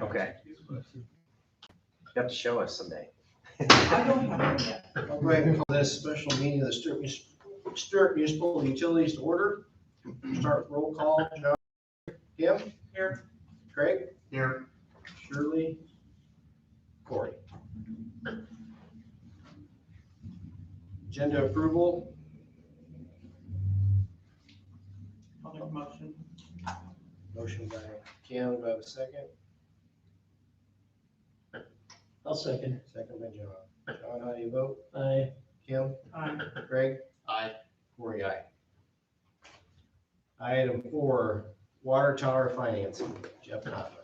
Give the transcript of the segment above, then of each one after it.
Okay. You have to show us someday. I'll go ahead and call this special meeting of the Stewart Municipal Utilities to order. Start roll call. John? Kim? Here. Craig? Here. Shirley? Corey? Agenda approval. I'll make a motion. Motion by Kim, do I have a second? I'll second. Second by John. John, how do you vote? Aye. Kim? Aye. Craig? Aye. Corey, aye. Item 4, water tower financing. Jeff Knopfler.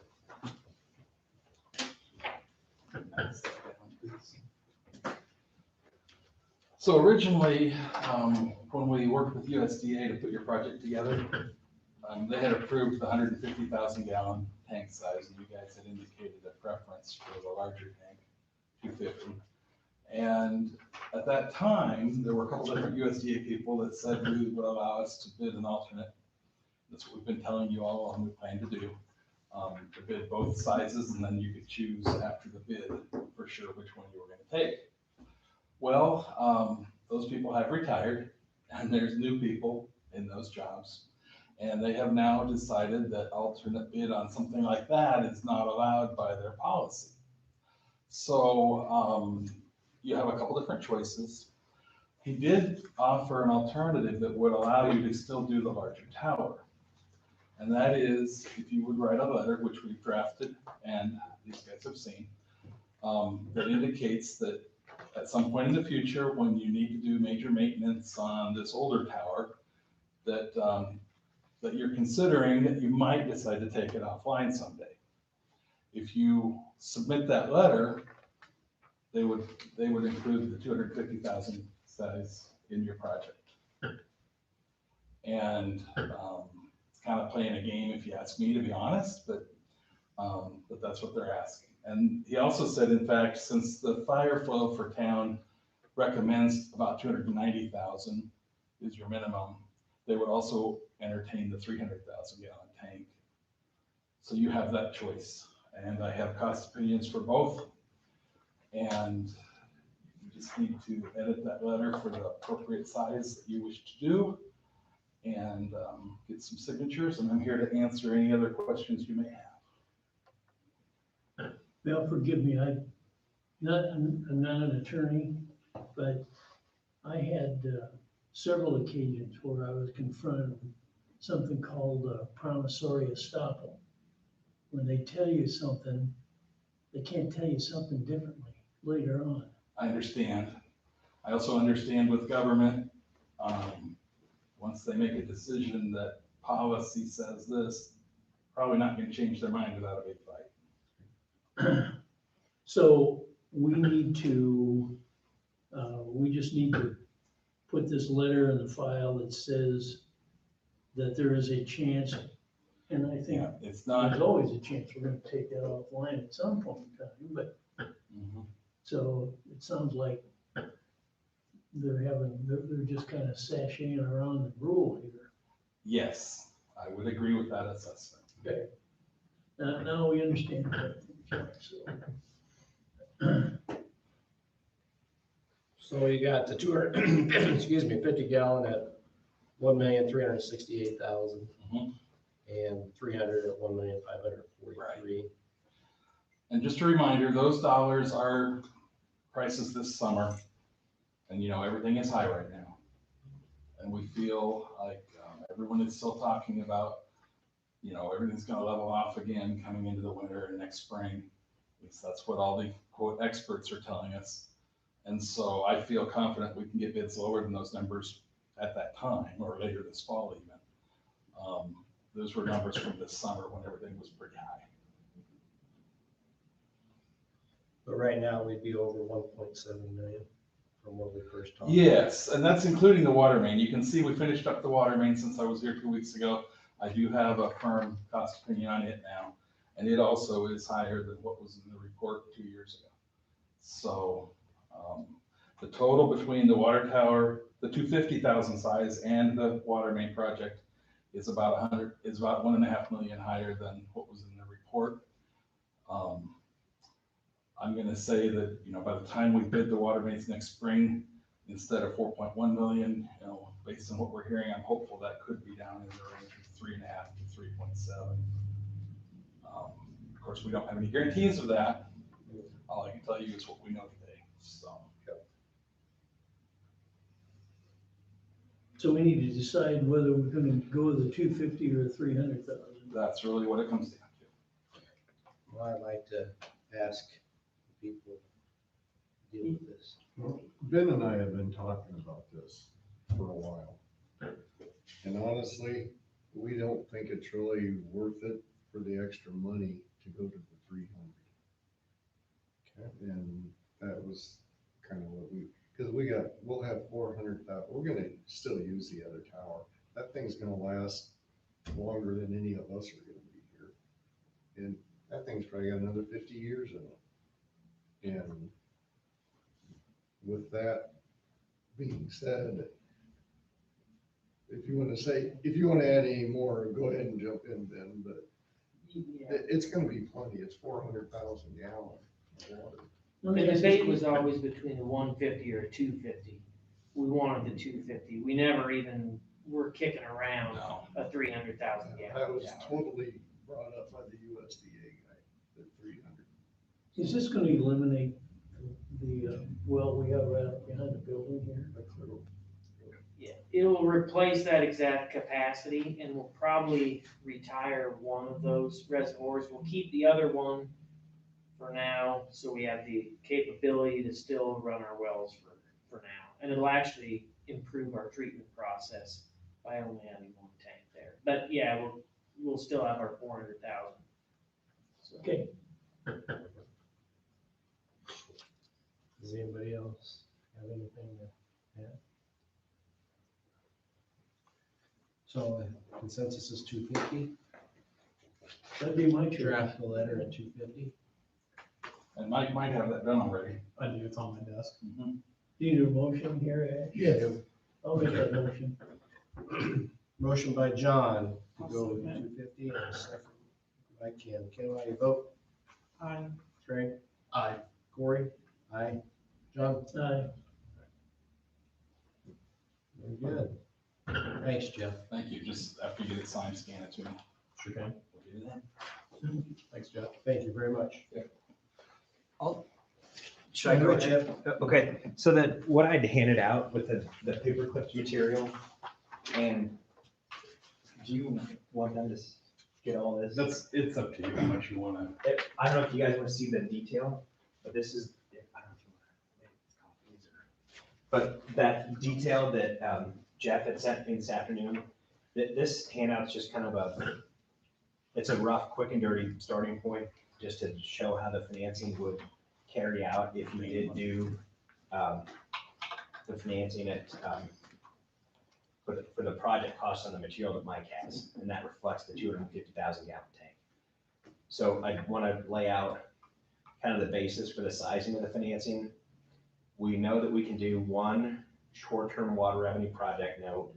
So originally, when we worked with USDA to put your project together, they had approved the 150,000 gallon tank size, and you guys had indicated a preference for the larger tank, 250. And at that time, there were a couple different USDA people that said we would allow us to bid an alternate. That's what we've been telling you all along we plan to do. To bid both sizes, and then you could choose after the bid for sure which one you were gonna take. Well, those people have retired, and there's new people in those jobs. And they have now decided that alternate bid on something like that is not allowed by their policy. So you have a couple different choices. He did offer an alternative that would allow you to still do the larger tower. And that is, if you would write a letter, which we've drafted and these guys have seen, that indicates that at some point in the future, when you need to do major maintenance on this older tower, that that you're considering that you might decide to take it offline someday. If you submit that letter, they would include the 250,000 size in your project. And it's kind of playing a game, if you ask me, to be honest, but that's what they're asking. And he also said, in fact, since the fire flow for town recommends about 290,000 is your minimum, they would also entertain the 300,000 gallon tank. So you have that choice. And I have cost opinions for both. And you just need to edit that letter for the appropriate size that you wish to do, and get some signatures. And I'm here to answer any other questions you may have. Well, forgive me, I'm not an attorney, but I had several occasions where I was confronted with something called promissory estoppel. When they tell you something, they can't tell you something differently later on. I understand. I also understand with government, once they make a decision that policy says this, probably not going to change their mind without a big fight. So we need to, we just need to put this letter in the file that says that there is a chance, and I think Yeah, it's not. there's always a chance we're gonna take that offline at some point in time, but, so it sounds like they're just kind of sashaying around the rule here. Yes, I would agree with that assessment. Okay. Now we understand that, so. So you got the 200, excuse me, 50 gallon at 1,368,000 Mhm. and 300 at 1,543. And just a reminder, those dollars are prices this summer. And everything is high right now. And we feel like everyone is still talking about, everything's gonna level off again coming into the winter and next spring. At least that's what all the quote experts are telling us. And so I feel confident we can get bids lower than those numbers at that time or later this fall even. Those were numbers from this summer when everything was pretty high. But right now we'd be over 1.7 million from when we first talked. Yes, and that's including the water main. You can see we finished up the water main since I was here 2 weeks ago. I do have a firm cost opinion on it now, and it also is higher than what was in the report 2 years ago. So the total between the water tower, the 250,000 size, and the water main project is about 1.5 million higher than what was in the report. I'm gonna say that, by the time we bid the water mains next spring, instead of 4.1 million, based on what we're hearing, I'm hopeful that could be down in the range of 3.5 to 3.7. Of course, we don't have any guarantees of that. All I can tell you is what we know today, so. So we need to decide whether we're gonna go with the 250 or 300,000. That's really what it comes down to. Well, I'd like to ask people to deal with this. Well, Ben and I have been talking about this for a while. And honestly, we don't think it's really worth it for the extra money to go to the 300. And that was kind of what because we'll have 400,000, we're gonna still use the other tower. That thing's gonna last longer than any of us are gonna be here. And that thing's probably got another 50 years in it. And with that being said, if you want to add any more, go ahead and jump in, Ben, but it's gonna be plenty. It's 400,000 gallons of water. Let me The ask you a debate was question. always between a 150 or a 250. We wanted the 250. We never even were kicking around No. a 300,000 That gallon. was totally brought up by the USDA guy, the 300. Is this gonna eliminate the well we have right up behind the building here? Yeah, it'll replace that exact capacity and we'll probably retire one of those reservoirs. We'll keep the other one for now, so we have the capability to still run our wells for now. And it'll actually improve our treatment process by only having one tank there. But yeah, we'll still have our 400,000. Okay, Does anybody else have anything to add? So consensus is 250, that'd be my choice. draft the letter at 250. And Mike might have that done already. I do, it's on my desk. Mhm. Do you need a motion here, Ash? Yes. I'll make that motion. Motion by John to go with 250 and a second by Ken. Ken, how do you vote? Aye. Craig? Aye. Corey? Aye. John? Aye. Very good. Thanks, Jeff. Thank you. Just after you get it signed, scan it to me. Sure can. We'll do that. Thanks, Jeff. Thank you very much. Should I go Go ahead? Jeff. Okay, so that what I'd handed out with the paper clipped material, and do you want them to get all this? It's up to you how much you wanna. I don't know if you guys want to see the detail, but this is, I don't know if you want to make copies or. But that detail that Jeff had sent me this afternoon, this handout's just kind of it's a rough, quick and dirty starting point, just to show how the financing would carry out if you did do the financing for the project cost on the material that Mike has, and that reflects the 250,000 gallon tank. So I want to lay out kind of the basis for the sizing of the financing. We know that we can do one short-term water revenue project note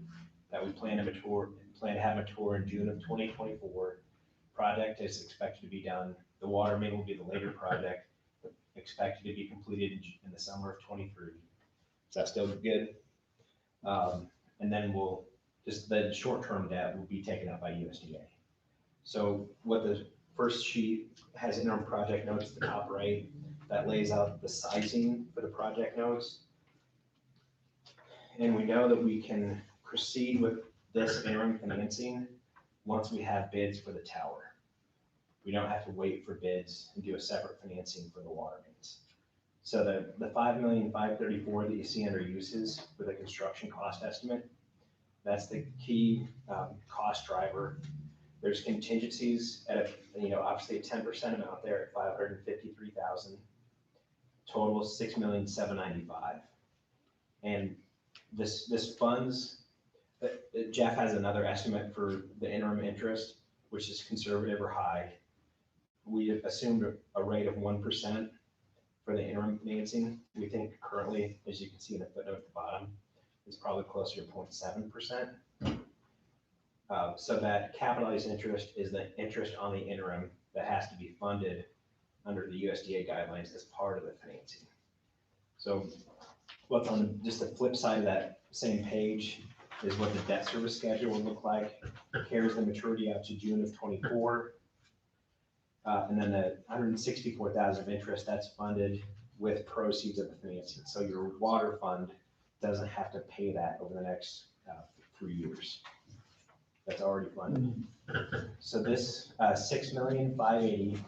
that we plan to have mature in June of 2024. Project is expected to be done. The water main will be the later project, expected to be completed in the summer of 23. Is that still good? And then the short-term debt will be taken up by USDA. So what the first sheet has interim project notes at the top right, that lays out the sizing for the project notes. And we know that we can proceed with this interim financing once we have bids for the tower. We don't have to wait for bids and do a separate financing for the water mains. So the $5,534,000 that you see under uses for the construction cost estimate, that's the key cost driver. There's contingencies at obviously a 10% amount there at $553,000. Total is $6,795,000. And this funds, Jeff has another estimate for the interim interest, which is conservative or high. We assumed a rate of 1% for the interim financing. We think currently, as you can see in the footnote at the bottom, is probably closer to 0.7%. So that capitalized interest is the interest on the interim that has to be funded under the USDA guidelines as part of the financing. So what's on just the flip side of that same page is what the debt service schedule would look like. Carries the maturity out to June of '24. And then the 164,000 of interest, that's funded with proceeds of the financing. So your water fund doesn't have to pay that over the next 3 years. That's already funded. So this 6,580,000,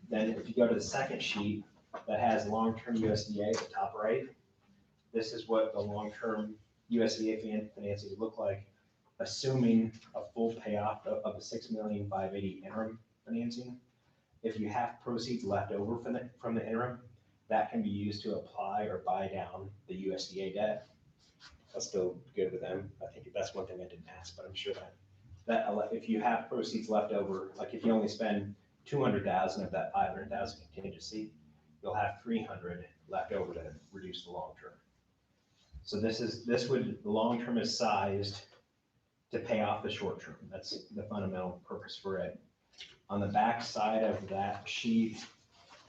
then if you go to the second sheet that has long-term USDA at the top right, this is what the long-term USDA financing would look like, assuming a full payoff of the 6,580,000 interim financing. If you have proceeds left over from the interim, that can be used to apply or buy down the USDA debt. That's still good with them. I think that's one thing I didn't ask, but I'm sure that if you have proceeds left over, like if you only spend 200,000 of that 500,000 contingency, you'll have 300 left over to reduce the long term. So the long term is sized to pay off the short term. That's the fundamental purpose for it. On the back side of that sheet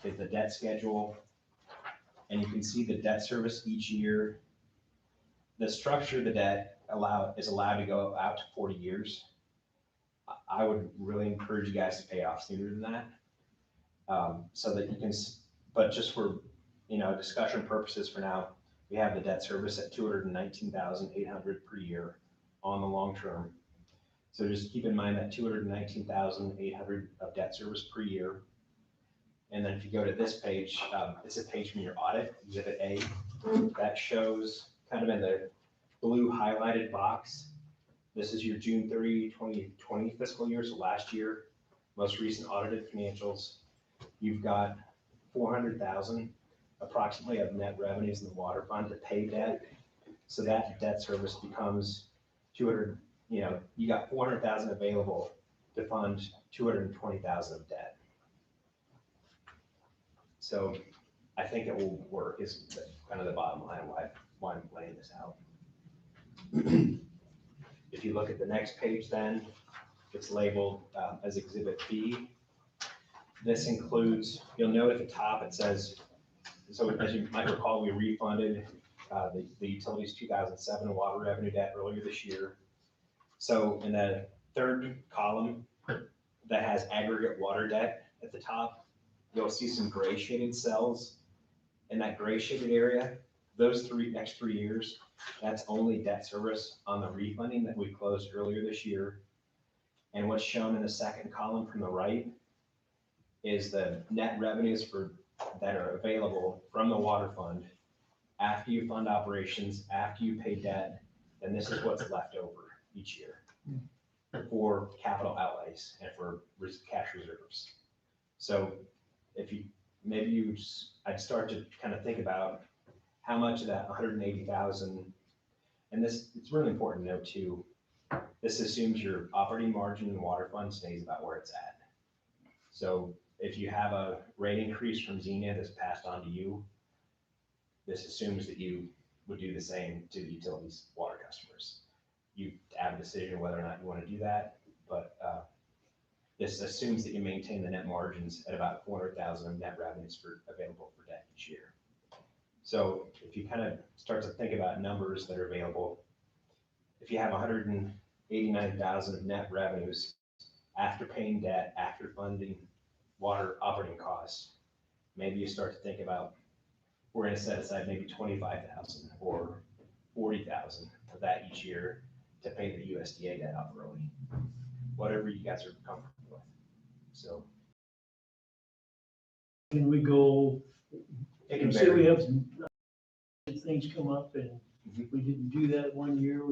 is the debt schedule. And you can see the debt service each year. The structure of the debt is allowed to go out to 40 years. I would really encourage you guys to pay off sooner than that. So that you can, but just for, discussion purposes for now, we have the debt service at 219,800 per year on the long term. So just keep in mind that 219,800 of debt service per year. And then if you go to this page, it's a page from your audit, Exhibit A, that shows kind of in the blue highlighted box. This is your June 30, 2020 fiscal year, so last year, most recent audited financials. You've got 400,000 approximately of net revenues in the water fund to pay debt. So that debt service becomes 200. You got 400,000 available to fund 220,000 of debt. So I think it will work is kind of the bottom line why I'm laying this out. If you look at the next page then, it's labeled as Exhibit B. This includes, you'll note at the top it says, so as you might recall, we refunded the utilities 2007 water revenue debt earlier this year. So in the third column that has aggregate water debt at the top, you'll see some gray shaded cells. In that gray shaded area, those next 3 years, that's only debt service on the refunding that we closed earlier this year. And what's shown in the second column from the right is the net revenues that are available from the water fund after you fund operations, after you pay debt, and this is what's left over each year for capital outlays and for cash reserves. So I'd start to kind of think about how much of that 180,000, and it's really important to note too, this assumes your operating margin in the water fund stays about where it's at. So if you have a rate increase from Xenia that's passed on to you, this assumes that you would do the same to the utilities water customers. You have a decision whether or not you want to do that, but this assumes that you maintain the net margins at about 400,000 of net revenues available for debt each year. So if you kind of start to think about numbers that are available, if you have 189,000 of net revenues after paying debt, after funding water operating costs, maybe you start to think about, we're going to set aside maybe 25,000 or 40,000 of that each year to pay the USDA debt off early, whatever you guys are comfortable with. So Can we go, it can say we vary. have some things come up and we didn't do that one year,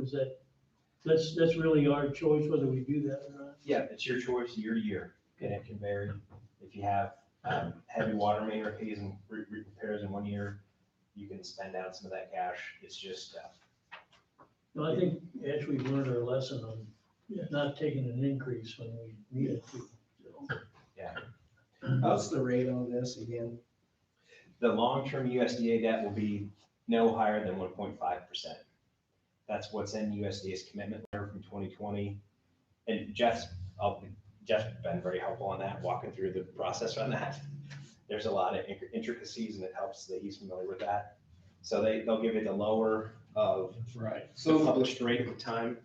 that's really our choice whether we do that or not? Yeah, it's your choice year to year, and it can vary. If you have heavy water main repairs and repairs in 1 year, you can spend down some of that cash. It's just No, I think actually we've learned our lesson on not taking an increase when we needed to. So, What's the rate on this again? the long-term USDA debt will be no higher than 1.5%. That's what's in USDA's commitment letter from 2020. And Jeff's been very helpful on that, walking through the process on that. there's a lot of intricacies and it helps that he's familiar with that. So they'll give you the lower of Right. the So, published rate at the time.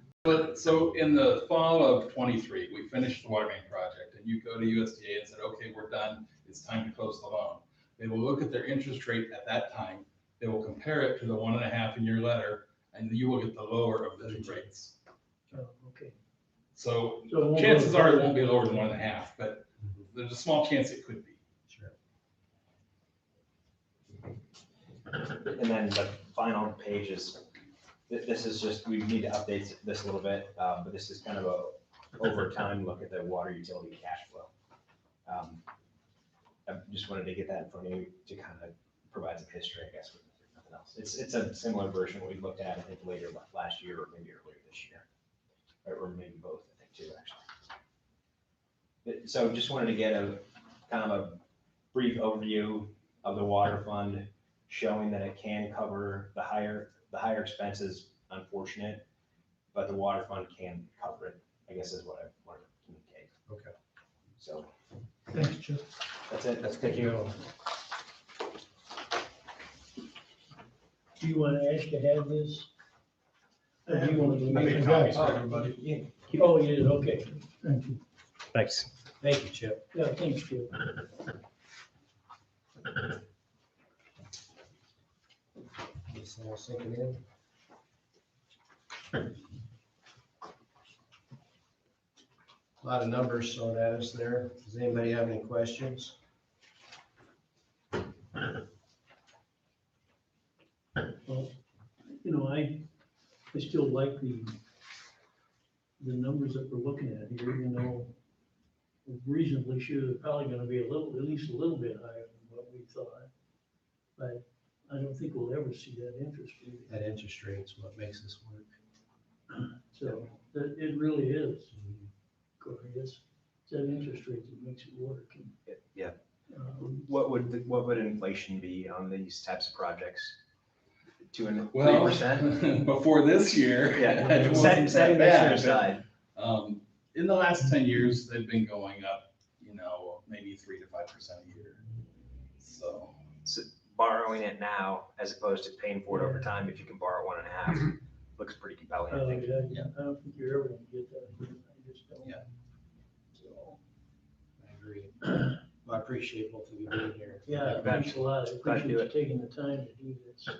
so in the fall of '23, we finished the water main project, and you go to USDA and said, okay, we're done, it's time to close the loan. They will look at their interest rate at that time, they will compare it to the 1.5 in your letter, and you will get the lower of the two rates. Oh, okay. So So it won't go chances are it further. won't be lower than 1.5, but there's a small chance it could be. Sure. And then the final page is, this is just, we need to update this a little bit, but this is kind of a over time look at the water utility cash flow. I just wanted to get that in front of you to kind of provide some history, I guess, with nothing else. It's a similar version we looked at, I think, later last year or maybe earlier this year. Or maybe both, I think, too, actually. So just wanted to get a kind of a brief overview of the water fund, showing that it can cover the higher expenses, unfortunate, but the water fund can cover it, I guess is what I wanted to communicate. Okay. So Thanks, Chip. that's it. Thank you. Do you want Ash to have this? Or do you want to? I made copies for everybody. Oh, you did, okay. Thank you. Thanks. Thank you, Chip. Yeah, thanks, Chip. This all sinking in. A lot of numbers thrown at us there. Does anybody have any questions? Well, you know, I still like the numbers that we're looking at here, even though we're reasonably sure they're probably gonna be at least a little bit higher than what we thought. But I don't think we'll ever see that interest rate. That interest rate's what makes this work. So it really is, Corey, it's that interest rate that makes it work. And, Yeah. What What would inflation be on these types of projects? 2 and Well, 3%? before this year. Yeah, it wasn't setting that that bad, aside. but, in the last 10 years, they've been going up, maybe 3 to 5% a year. So, Borrowing it now as opposed to paying for it over time, if you can borrow 1.5, looks pretty compelling, I think. I don't think you're ever gonna get that. I just don't. Yeah. So, I agree. Well, I appreciate both of you being here. yeah, thanks a lot. I Glad to do appreciate you taking the time to do this. So.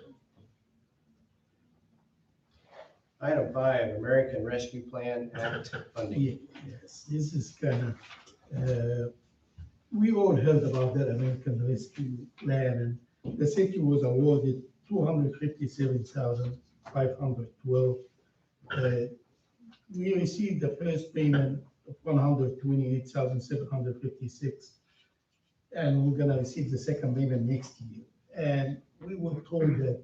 Item 5, American Rescue Plan Act funding. Yes, this is kind of, we all heard about the American Rescue Plan, and the city was awarded $257,512. We received the first payment of $128,756, and we're gonna receive the second payment next year. And we were told that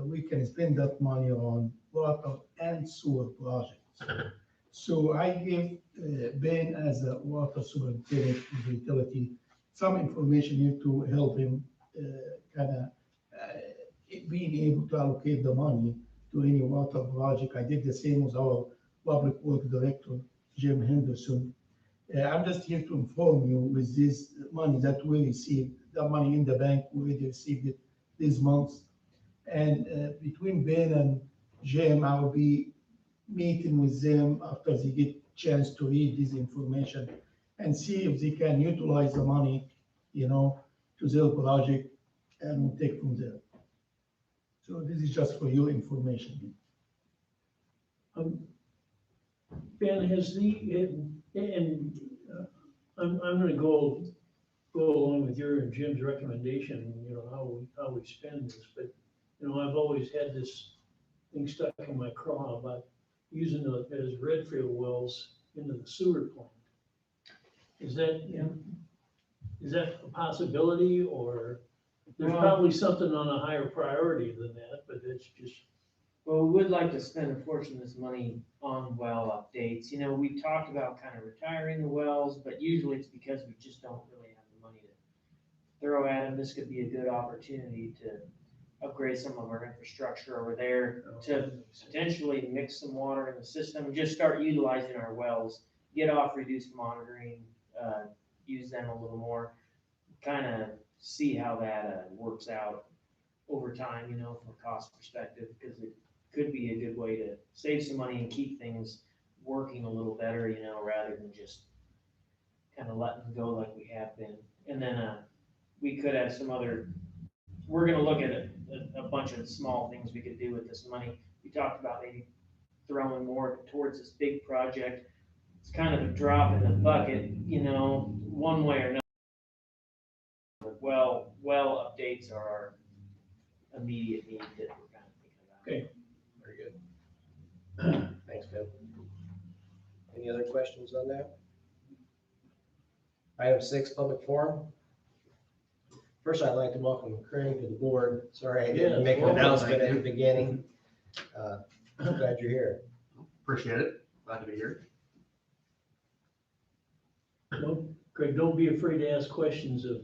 we can spend that money on water and sewer projects. So I gave Ben, as a water superintendent of the utility, some information here to help him being able to allocate the money to any water project. I did the same with our public works director, Jim Henderson. I'm just here to inform you with this money that we received, the money in the bank, we already received it this month. And between Ben and Jim, I will be meeting with them after they get chance to read this information and see if they can utilize the money, to their project, and we'll take from there. So this is just for your information. Ben, I'm gonna go along with your and Jim's recommendation, how we spend this, but, I've always had this thing stuck in my craw about using it as Redfield wells into the sewer plant. Is that a possibility, or there's Well- probably something on a higher priority than that, but it's just, Well, we would like to spend a portion of this money on well updates. We talked about kind of retiring the wells, but usually it's because we just don't really have the money to throw at them. This could be a good opportunity to upgrade some of our infrastructure over there, to potentially mix some water in the system, just start utilizing our wells, get off reduced monitoring, use them a little more, kind of see how that works out over time, you know, from a cost perspective, because it could be a good way to save some money and keep things working a little better, you know, rather than just kind of letting them go like we have been. And then we could have some other, we're gonna look at a bunch of small things we could do with this money. We talked about maybe throwing more towards this big project. It's kind of a drop in the bucket, you know, one way or another. Well updates are our immediate need that we're kind of thinking about. Okay. Very good. Thanks, Tim. Any other questions on that? Item 6, public forum. First, I'd like to welcome Craig to the board. Sorry I Yeah, didn't make an welcome. announcement at the beginning. I'm glad you're here. Appreciate it. Glad to be here. Greg, don't be afraid to ask questions of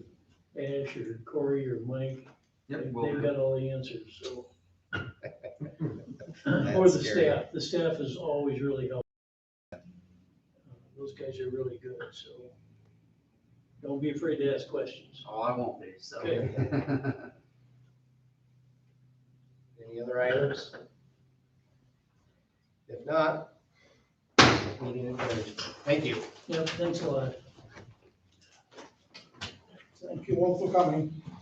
Ash or Corey or Mike. Yep. They've got all the answers, so. That's Or the scary. staff. The staff is always really helpful. Those guys are really good, so don't be afraid to ask questions. Oh, I won't be, so. Okay. Any other items? If not, meeting adjourned. Thank you. Yep, thanks a lot. Thank you all for coming.